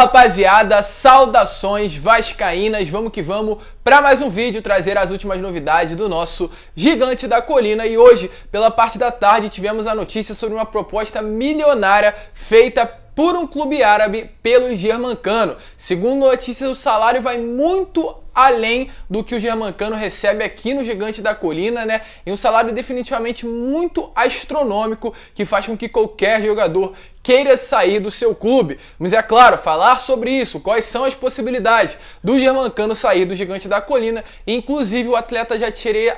Rapaziada, saudações vascaínas, vamos que vamos para mais um vídeo trazer as últimas novidades do nosso Gigante da Colina. E hoje, pela parte da tarde, tivemos a notícia sobre uma proposta milionária feita por um clube árabe pelo Germancano. Segundo notícias, o salário vai muito além do que o Germancano recebe aqui no Gigante da Colina, né? E um salário definitivamente muito astronômico que faz com que qualquer jogador queira sair do seu clube. Mas é claro, falar sobre isso, quais são as possibilidades do Germancano sair do Gigante da Colina. E, inclusive, o atleta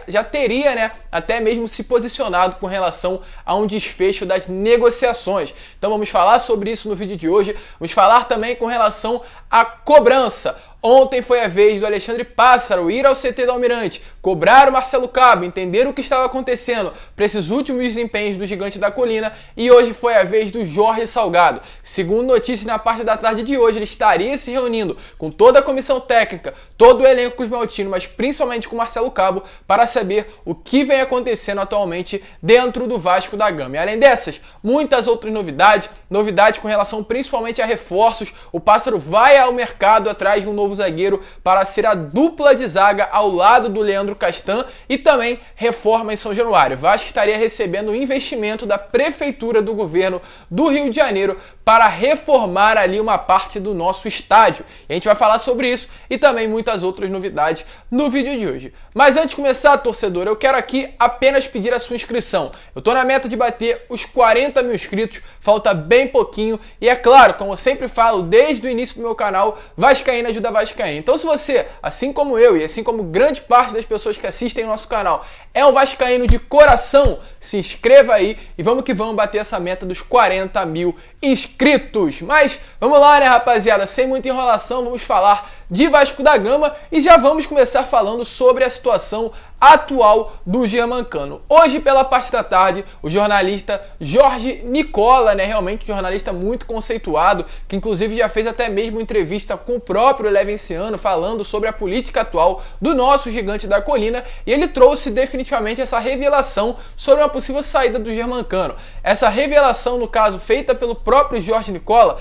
já teria, né, até mesmo se posicionado com relação a um desfecho das negociações. Então vamos falar sobre isso no vídeo de hoje. Vamos falar também com relação à cobrança. Ontem foi a vez do Alexandre Pássaro ir ao CT do Almirante, cobrar o Marcelo Cabo, entender o que estava acontecendo para esses últimos desempenhos do Gigante da Colina, e hoje foi a vez do Jorge Salgado. Segundo notícias, na parte da tarde de hoje, ele estaria se reunindo com toda a comissão técnica, todo o elenco cusmaltino, mas principalmente com o Marcelo Cabo, para saber o que vem acontecendo atualmente dentro do Vasco da Gama. E além dessas, muitas outras novidades com relação principalmente a reforços. O Pássaro vai ao mercado atrás de um novo zagueiro para ser a dupla de zaga ao lado do Leandro Castan, e também reforma em São Januário. O Vasco estaria recebendo um investimento da Prefeitura do Governo do Rio de Janeiro para reformar ali uma parte do nosso estádio. E a gente vai falar sobre isso e também muitas outras novidades no vídeo de hoje. Mas antes de começar, torcedor, eu quero aqui apenas pedir a sua inscrição. Eu tô na meta de bater os 40 mil inscritos, falta bem pouquinho, e é claro, como eu sempre falo desde o início do meu canal, Vascaína ajuda Vascaína. Então, se você, assim como eu e assim como grande parte das pessoas que assistem o nosso canal, é um vascaíno de coração, se inscreva aí e vamos que vamos bater essa meta dos 40 mil inscritos. Mas vamos lá, né, rapaziada? Sem muita enrolação, vamos falar de Vasco da Gama e já vamos começar falando sobre a situação atual do Germancano. Hoje, pela parte da tarde, o jornalista Jorge Nicola, né, realmente um jornalista muito conceituado, que inclusive já fez até mesmo entrevista com o próprio Levenciano falando sobre a política atual do nosso Gigante da Colina, e ele trouxe definitivamente essa revelação sobre uma possível saída do Germancano. Essa revelação, no caso, feita pelo próprio Jorge Nicola,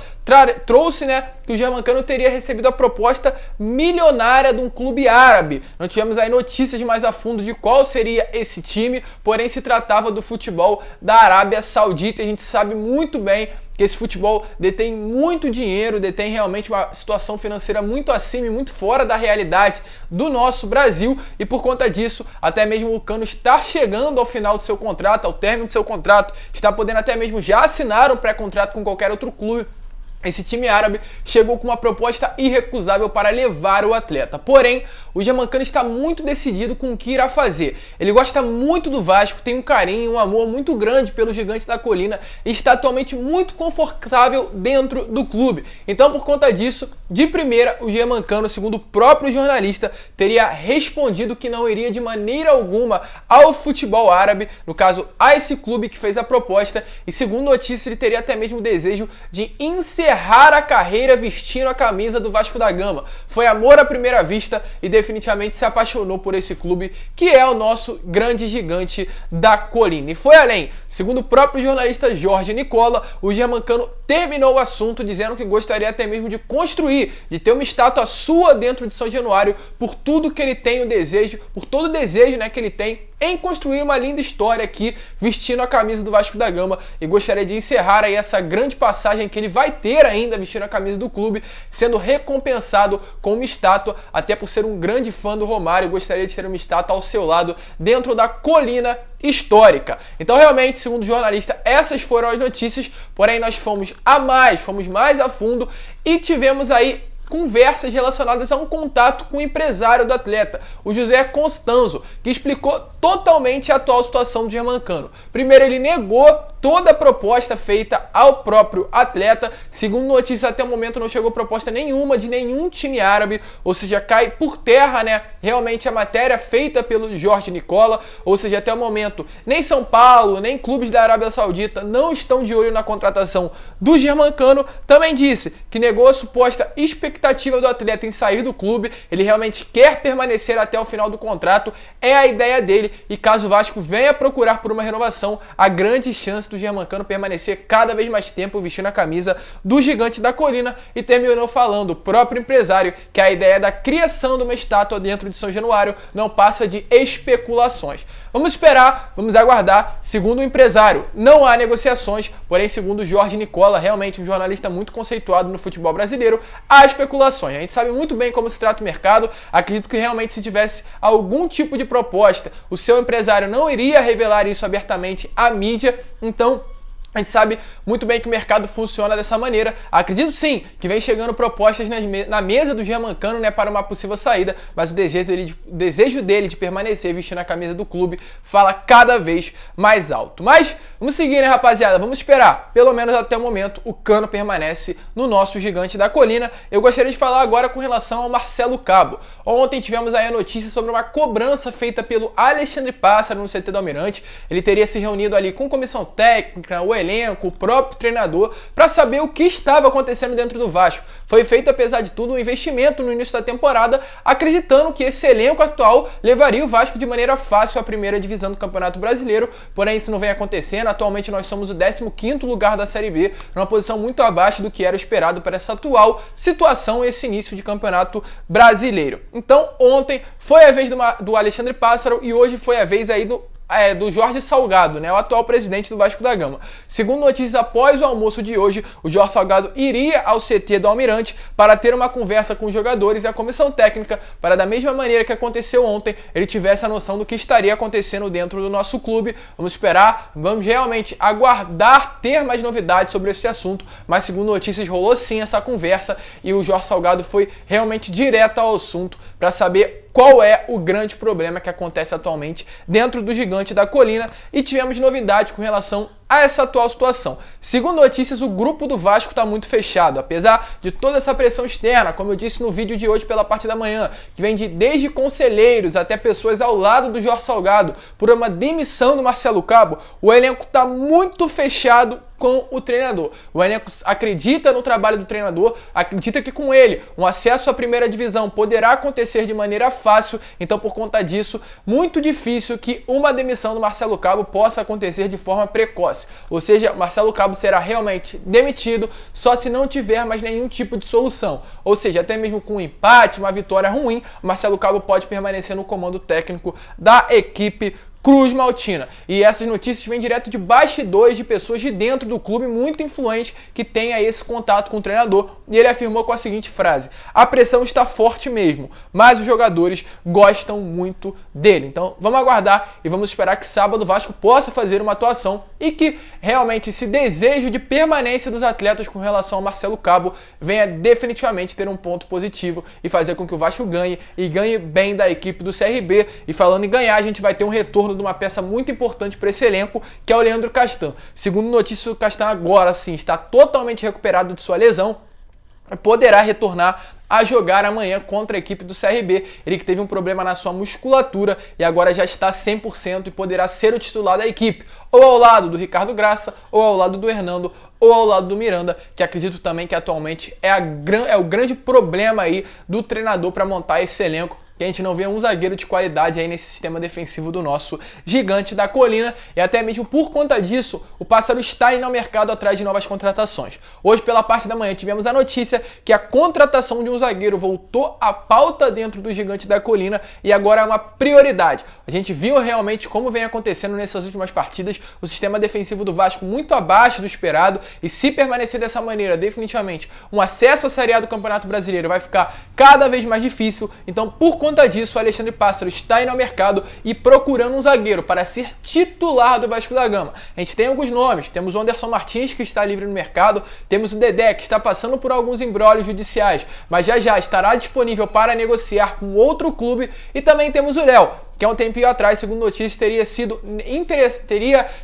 trouxe, né, que o Germancano teria recebido a proposta milionária de um clube árabe. Não tivemos aí notícias mais a fundo de qual seria esse time, porém se tratava do futebol da Arábia Saudita, e a gente sabe muito bem que esse futebol detém muito dinheiro, detém realmente uma situação financeira muito acima e muito fora da realidade do nosso Brasil, e por conta disso, até mesmo o Cano está chegando ao final do seu contrato, ao término do seu contrato, está podendo até mesmo já assinar um pré-contrato com qualquer outro clube. Esse time árabe chegou com uma proposta irrecusável para levar o atleta. Porém, o Germancano está muito decidido com o que irá fazer. Ele gosta muito do Vasco, tem um carinho, um amor muito grande pelo Gigante da Colina e está atualmente muito confortável dentro do clube. Então, por conta disso, de primeira, o Germancano, segundo o próprio jornalista, teria respondido que não iria de maneira alguma ao futebol árabe, no caso, a esse clube que fez a proposta, e segundo notícia, ele teria até mesmo o desejo de encerrar a carreira vestindo a camisa do Vasco da Gama. Foi amor à primeira vista e definitivamente se apaixonou por esse clube, que é o nosso grande Gigante da Colina. E foi além. Segundo o próprio jornalista Jorge Nicola, o Germancano terminou o assunto dizendo que gostaria até mesmo de construir, de ter uma estátua sua dentro de São Januário, por tudo que ele tem o desejo, por todo o desejo, né, que ele tem em construir uma linda história aqui vestindo a camisa do Vasco da Gama, e gostaria de encerrar aí essa grande passagem que ele vai ter ainda vestindo a camisa do clube, sendo recompensado com uma estátua, até por ser um grande fã do Romário, gostaria de ter uma estátua ao seu lado dentro da colina histórica. Então, realmente, segundo o jornalista, essas foram as notícias, porém nós fomos mais a fundo e tivemos aí conversas relacionadas a um contato com o empresário do atleta, o José Constanzo, que explicou totalmente a atual situação do Germancano. Primeiro, ele negou toda a proposta feita ao próprio atleta. Segundo notícias, até o momento não chegou proposta nenhuma de nenhum time árabe, ou seja, cai por terra, né, realmente a matéria feita pelo Jorge Nicola, ou seja, até o momento nem São Paulo, nem clubes da Arábia Saudita não estão de olho na contratação do Germancano. Também disse que negou a suposta expectativa expectativa do atleta em sair do clube, ele realmente quer permanecer até o final do contrato, é a ideia dele, e caso o Vasco venha procurar por uma renovação, há grande chance do Germancano permanecer cada vez mais tempo vestindo a camisa do Gigante da Colina. E terminou falando o próprio empresário que a ideia da criação de uma estátua dentro de São Januário não passa de especulações. Vamos esperar, vamos aguardar. Segundo o empresário, não há negociações, porém, segundo Jorge Nicola, realmente um jornalista muito conceituado no futebol brasileiro, há especulações. A gente sabe muito bem como se trata o mercado, acredito que realmente se tivesse algum tipo de proposta, o seu empresário não iria revelar isso abertamente à mídia, então a gente sabe muito bem que o mercado funciona dessa maneira. Acredito sim que vem chegando propostas na mesa do Germancano, né, para uma possível saída, mas o desejo dele de permanecer vestindo a camisa do clube fala cada vez mais alto. Mas vamos seguir, né, rapaziada? Vamos esperar. Pelo menos até o momento, o Cano permanece no nosso Gigante da Colina. Eu gostaria de falar agora com relação ao Marcelo Cabo. Ontem tivemos aí a notícia sobre uma cobrança feita pelo Alexandre Pássaro no CT do Almirante. Ele teria se reunido ali com comissão técnica, o elenco, o próprio treinador, para saber o que estava acontecendo dentro do Vasco. Foi feito, apesar de tudo, um investimento no início da temporada, acreditando que esse elenco atual levaria o Vasco de maneira fácil à primeira divisão do Campeonato Brasileiro, porém isso não vem acontecendo. Atualmente nós somos o 15º lugar da Série B, numa posição muito abaixo do que era esperado para essa atual situação, esse início de Campeonato Brasileiro. Então ontem foi a vez do Alexandre Pássaro e hoje foi a vez aí do Jorge Salgado, né, o atual presidente do Vasco da Gama. Segundo notícias, após o almoço de hoje, o Jorge Salgado iria ao CT do Almirante para ter uma conversa com os jogadores e a comissão técnica, para da mesma maneira que aconteceu ontem, ele tivesse a noção do que estaria acontecendo dentro do nosso clube. Vamos esperar, vamos realmente aguardar ter mais novidades sobre esse assunto, mas segundo notícias rolou sim essa conversa e o Jorge Salgado foi realmente direto ao assunto para saber qual é o grande problema que acontece atualmente dentro do Gigante da Colina, e tivemos novidades com relação a essa atual situação. Segundo notícias, o grupo do Vasco está muito fechado, apesar de toda essa pressão externa, como eu disse no vídeo de hoje pela parte da manhã, que vem desde conselheiros até pessoas ao lado do Jorge Salgado, por uma demissão do Marcelo Cabo, o elenco está muito fechado com o treinador. O elenco acredita no trabalho do treinador, acredita que com ele um acesso à primeira divisão poderá acontecer de maneira fácil, então por conta disso, muito difícil que uma demissão do Marcelo Cabo possa acontecer de forma precoce. Ou seja, Marcelo Cabo será realmente demitido só se não tiver mais nenhum tipo de solução. Ou seja, até mesmo com um empate, uma vitória ruim, Marcelo Cabo pode permanecer no comando técnico da equipe Cruz Maltina. E essas notícias vêm direto de bastidores de pessoas de dentro do clube muito influentes que têm aí esse contato com o treinador. E ele afirmou com a seguinte frase: a pressão está forte mesmo, mas os jogadores gostam muito dele. Então vamos aguardar e vamos esperar que sábado o Vasco possa fazer uma atuação e que realmente esse desejo de permanência dos atletas com relação ao Marcelo Cabo venha definitivamente ter um ponto positivo e fazer com que o Vasco ganhe e ganhe bem da equipe do CRB. E falando em ganhar, a gente vai ter um retorno de uma peça muito importante para esse elenco, que é o Leandro Castan. Segundo notícias, o Castan agora sim está totalmente recuperado de sua lesão, poderá retornar a jogar amanhã contra a equipe do CRB. Ele que teve um problema na sua musculatura e agora já está 100% e poderá ser o titular da equipe, ou ao lado do Ricardo Graça, ou ao lado do Hernando, ou ao lado do Miranda, que acredito também que atualmente é o grande problema aí do treinador para montar esse elenco, que a gente não vê um zagueiro de qualidade aí nesse sistema defensivo do nosso Gigante da Colina, e até mesmo por conta disso, o Pássaro está indo ao mercado atrás de novas contratações. Hoje, pela parte da manhã, tivemos a notícia que a contratação de um zagueiro voltou à pauta dentro do Gigante da Colina e agora é uma prioridade. A gente viu realmente como vem acontecendo nessas últimas partidas, o sistema defensivo do Vasco muito abaixo do esperado, e se permanecer dessa maneira, definitivamente, um acesso à Série A do Campeonato Brasileiro vai ficar cada vez mais difícil. Então, por conta disso, o Alexandre Pássaro está indo ao mercado e procurando um zagueiro para ser titular do Vasco da Gama. A gente tem alguns nomes, temos o Anderson Martins, que está livre no mercado, temos o Dedé, que está passando por alguns imbróglios judiciais, mas já estará disponível para negociar com outro clube, e também temos o Léo, que há um tempinho atrás, segundo notícias, teria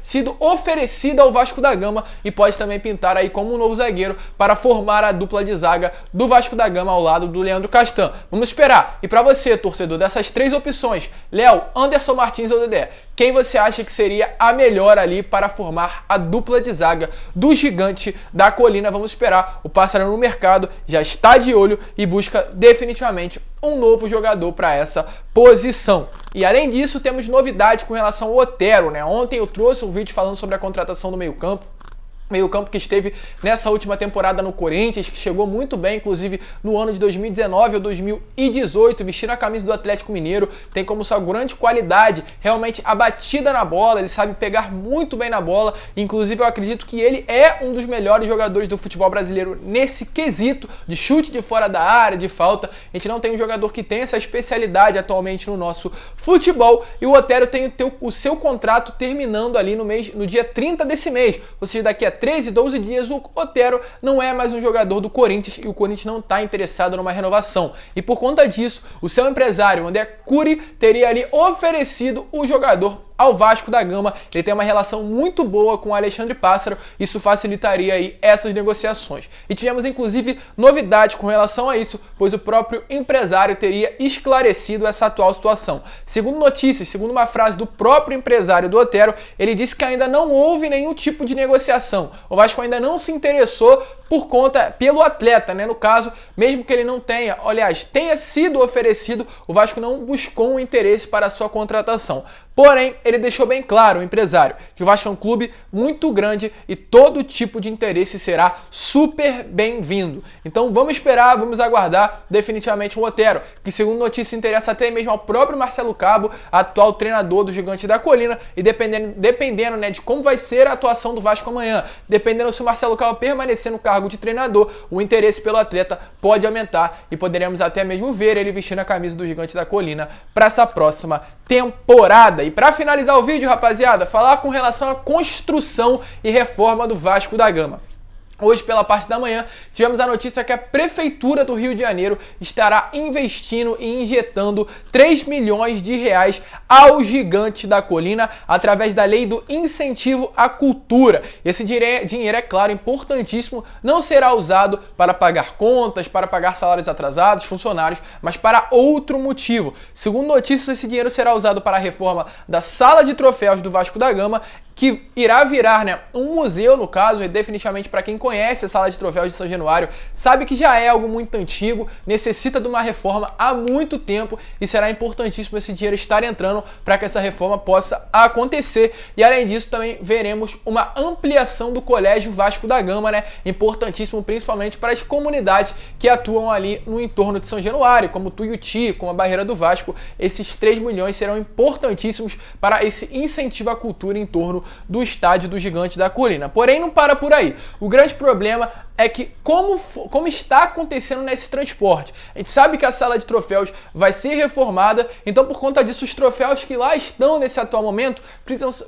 sido oferecido ao Vasco da Gama e pode também pintar aí como um novo zagueiro para formar a dupla de zaga do Vasco da Gama ao lado do Leandro Castan. Vamos esperar. E para você, torcedor, dessas três opções, Léo, Anderson Martins ou Dedé, quem você acha que seria a melhor ali para formar a dupla de zaga do Gigante da Colina? Vamos esperar. O Pássaro no mercado já está de olho e busca definitivamente um novo jogador para essa posição. E além disso, temos novidade com relação ao Otero, né? Ontem eu trouxe um vídeo falando sobre a contratação do meio-campo. Meio-campo que esteve nessa última temporada no Corinthians, que chegou muito bem, inclusive no ano de 2019 ou 2018, vestindo a camisa do Atlético Mineiro, tem como sua grande qualidade realmente a batida na bola, ele sabe pegar muito bem na bola, inclusive eu acredito que ele é um dos melhores jogadores do futebol brasileiro nesse quesito de chute de fora da área, de falta. A gente não tem um jogador que tem essa especialidade atualmente no nosso futebol, e o Otero tem o seu contrato terminando ali no dia 30 desse mês, ou seja, daqui a 13, 12 dias, o Otero não é mais um jogador do Corinthians e o Corinthians não está interessado numa renovação. E por conta disso, o seu empresário, André Curi, teria ali oferecido o jogador ao Vasco da Gama. Ele tem uma relação muito boa com o Alexandre Pássaro, isso facilitaria aí essas negociações. E tivemos inclusive novidade com relação a isso, pois o próprio empresário teria esclarecido essa atual situação. Segundo notícias, segundo uma frase do próprio empresário do Otero, ele disse que ainda não houve nenhum tipo de negociação. O Vasco ainda não se interessou pelo atleta, né? No caso, mesmo que ele não tenha, aliás, tenha sido oferecido, o Vasco não buscou um interesse para a sua contratação. Porém, ele deixou bem claro, o empresário, que o Vasco é um clube muito grande e todo tipo de interesse será super bem-vindo. Então vamos esperar, vamos aguardar definitivamente o Otero, que segundo notícia interessa até mesmo ao próprio Marcelo Cabo, atual treinador do Gigante da Colina, e dependendo né, de como vai ser a atuação do Vasco amanhã, dependendo se o Marcelo Cabo permanecer no cargo de treinador, o interesse pelo atleta pode aumentar e poderemos até mesmo ver ele vestindo a camisa do Gigante da Colina para essa próxima temporada. E para finalizar o vídeo, rapaziada, falar com relação à construção e reforma do Vasco da Gama. Hoje, pela parte da manhã, tivemos a notícia que a Prefeitura do Rio de Janeiro estará investindo e injetando 3 milhões de reais ao Gigante da Colina através da lei do incentivo à cultura. Esse dinheiro, é claro, importantíssimo, não será usado para pagar contas, para pagar salários atrasados, funcionários, mas para outro motivo. Segundo notícias, esse dinheiro será usado para a reforma da Sala de Troféus do Vasco da Gama, que irá virar, né, um museu, no caso, e definitivamente para quem conhece a Sala de Troféus de São Januário, sabe que já é algo muito antigo, necessita de uma reforma há muito tempo e será importantíssimo esse dinheiro estar entrando para que essa reforma possa acontecer. E além disso, também veremos uma ampliação do Colégio Vasco da Gama, né, importantíssimo principalmente para as comunidades que atuam ali no entorno de São Januário, como Tuiuti, como a Barreira do Vasco. Esses 3 milhões serão importantíssimos para esse incentivo à cultura em torno do estádio do Gigante da Colina. Porém, não para por aí. O grande problema é que como está acontecendo nesse transporte. A gente sabe que a Sala de Troféus vai ser reformada, então por conta disso os troféus que lá estão nesse atual momento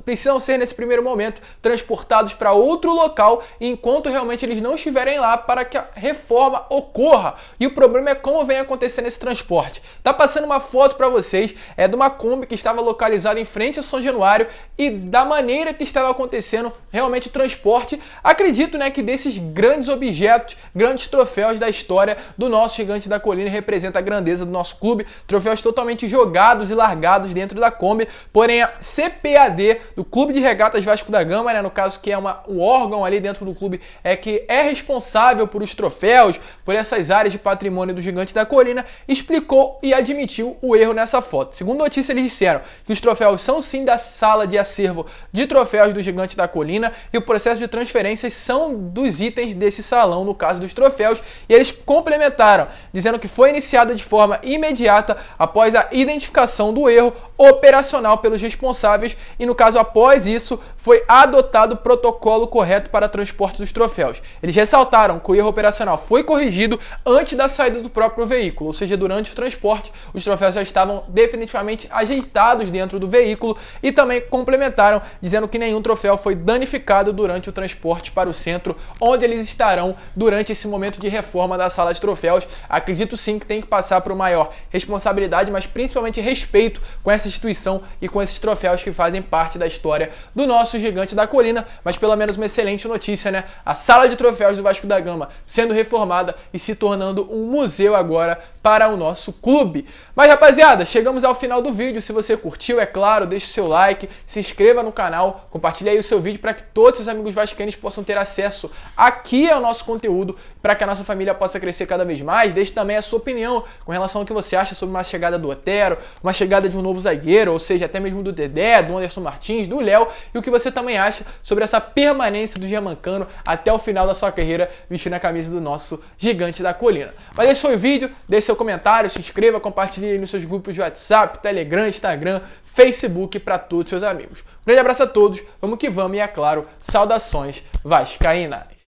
precisam ser nesse primeiro momento transportados para outro local enquanto realmente eles não estiverem lá para que a reforma ocorra. E o problema é como vem acontecendo esse transporte. Tá passando uma foto para vocês, é de uma Kombi que estava localizada em frente a São Januário e da maneira que estava acontecendo realmente o transporte, acredito, né, que desses grandes objetos, grandes troféus da história do nosso Gigante da Colina, representa a grandeza do nosso clube, troféus totalmente jogados e largados dentro da Kombi. Porém a CPAD, do Clube de Regatas Vasco da Gama, né, no caso que é um órgão ali dentro do clube, que é responsável por os troféus, por essas áreas de patrimônio do Gigante da Colina, explicou e admitiu o erro nessa foto. Segundo notícia, eles disseram que os troféus são sim da sala de acervo de troféus do Gigante da Colina e o processo de transferências são dos itens desse salão, no caso dos troféus, e eles complementaram, dizendo que foi iniciada de forma imediata após a identificação do erro operacional pelos responsáveis e, no caso, após isso, foi adotado o protocolo correto para transporte dos troféus. Eles ressaltaram que o erro operacional foi corrigido antes da saída do próprio veículo, ou seja, durante o transporte, os troféus já estavam definitivamente ajeitados dentro do veículo e também complementaram, dizendo que nenhum troféu foi danificado durante o transporte para o centro, onde eles estarão durante esse momento de reforma da Sala de Troféus. acredito sim que tem que passar por maior responsabilidade, mas principalmente respeito com essa instituição e com esses troféus que fazem parte da história do nosso Gigante da Colina. Mas pelo menos uma excelente notícia, né? A sala de troféus do Vasco da Gama sendo reformada e se tornando um museu agora para o nosso clube. Mas rapaziada, chegamos ao final do vídeo. Se você curtiu, é claro, deixe o seu like, se inscreva no canal, compartilhe aí o seu vídeo para que todos os amigos vascaínos possam ter acesso aqui ao nosso conteúdo, para que a nossa família possa crescer cada vez mais. Deixe também a sua opinião com relação ao que você acha sobre uma chegada do Otero, uma chegada de um novo zagueiro, ou seja, até mesmo do Dedé, do Anderson Martins, do Léo, e o que você também acha sobre essa permanência do Germancano até o final da sua carreira vestindo a camisa do nosso Gigante da Colina. Mas esse foi o vídeo, deixe seu comentário, se inscreva, compartilhe aí nos seus grupos de WhatsApp, Telegram, Instagram, Facebook para todos os seus amigos. Um grande abraço a todos, vamos que vamos e, é claro, saudações vascaínas!